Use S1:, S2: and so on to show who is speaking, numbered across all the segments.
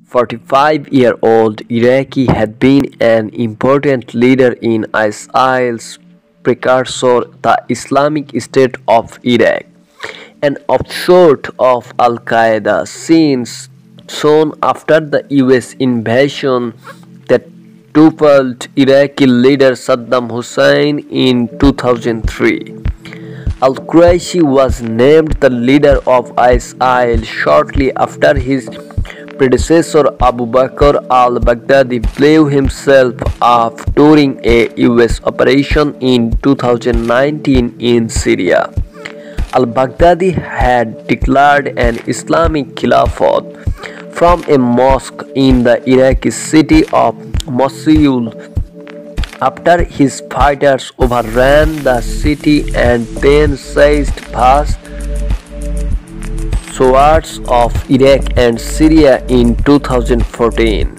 S1: 45-year-old Iraqi had been an important leader in ISIL's precursor, the Islamic State of Iraq, an offshoot of Al-Qaeda. Since soon after the US invasion that toppled Iraqi leader Saddam Hussein in 2003. Al-Quraishi was named the leader of ISIL shortly after his predecessor Abu Bakr al-Baghdadi blew himself up during a US operation in 2019 in Syria. Al-Baghdadi had declared an Islamic Khilafat from a mosque in the Iraqi city of Mosul after his fighters overran the city and then seized vast swaths of Iraq and Syria in 2014.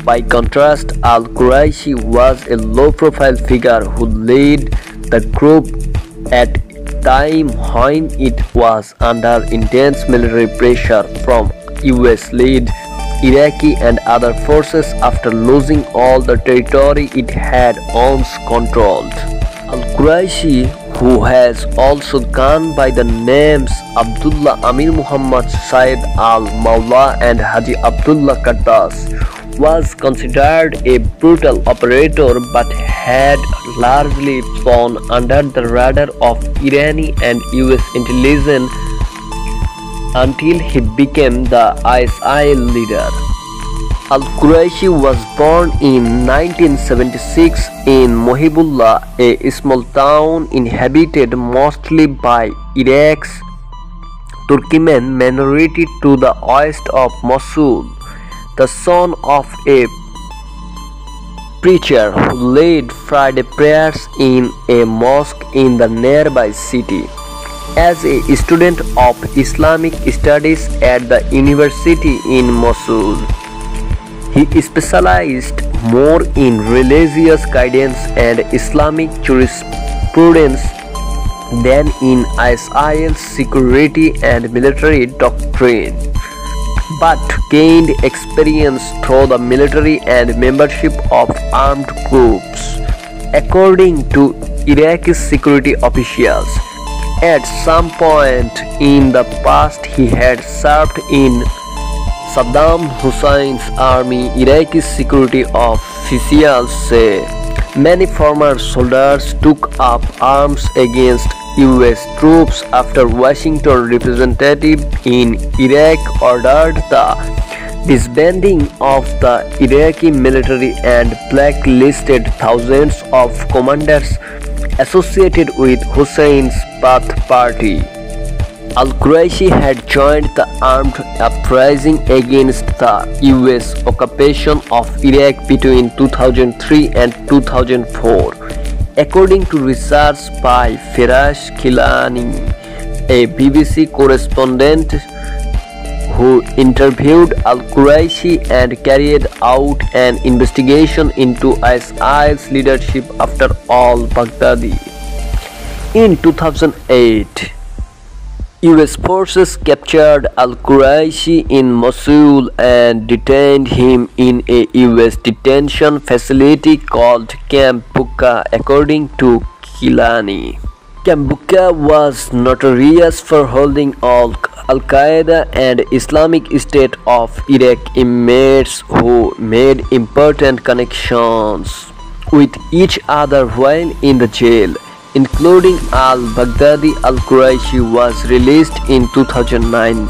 S1: By contrast, Al-Quraishi was a low-profile figure who led the group at a time when it was under intense military pressure from US-led Iraqi and other forces after losing all the territory it had once controlled. Al-Quraishi, who has also gone by the names Abdullah Amir Muhammad Said al-Mawla and Haji Abdullah Qaddas, was considered a brutal operator but had largely flown under the radar of Iranian and US intelligence until he became the ISIL leader. Al-Quraishi was born in 1976 in Mohibullah, a small town inhabited mostly by Iraq's Turkmen minority to the west of Mosul, the son of a preacher who led Friday prayers in a mosque in the nearby city. As a student of Islamic studies at the university in Mosul, he specialized more in religious guidance and Islamic jurisprudence than in ISIL's security and military doctrine, but gained experience through the military and membership of armed groups. According to Iraqi security officials, at some point in the past he had served in Saddam Hussein's army. Iraqi security officials say many former soldiers took up arms against US troops after Washington representative in Iraq ordered the disbanding of the Iraqi military and blacklisted thousands of commanders associated with Hussein's Ba'ath Party. Al-Quraishi had joined the armed uprising against the US occupation of Iraq between 2003 and 2004. According to research by Firash Kilani, a BBC correspondent who interviewed Al-Quraishi and carried out an investigation into ISIL's leadership after al-Baghdadi. In 2008, US forces captured Al-Quraishi in Mosul and detained him in a US detention facility called Camp Bucca, according to Kilani. Camp Bucca was notorious for holding Al-Qaeda and Islamic State of Iraq inmates who made important connections with each other while in the jail, including al-Baghdadi. Al-Quraishi was released in 2009.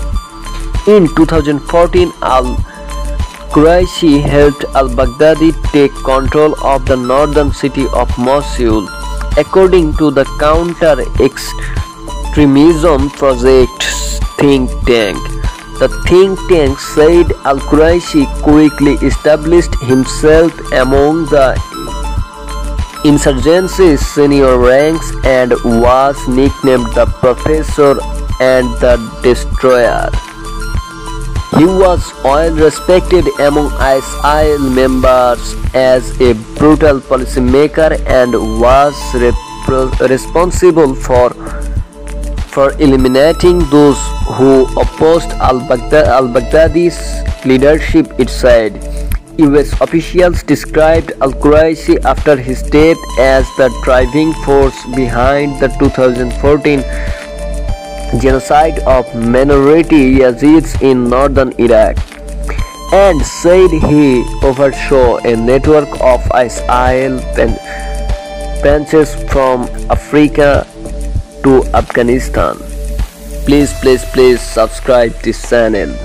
S1: In 2014, al-Quraishi helped al-Baghdadi take control of the northern city of Mosul, according to the Counter-Extremism Project think tank. The think tank said Al-Quraishi quickly established himself among the insurgency's senior ranks and was nicknamed the Professor and the Destroyer. He was well respected among ISIL members as a brutal policymaker and was responsible for for eliminating those who opposed al-Baghdadi's leadership, it said. US officials described al-Quraisi after his death as the driving force behind the 2014 genocide of minority Yazidis in northern Iraq, and said he oversaw a network of ISIL branches from Africa to Afghanistan. Please subscribe this channel.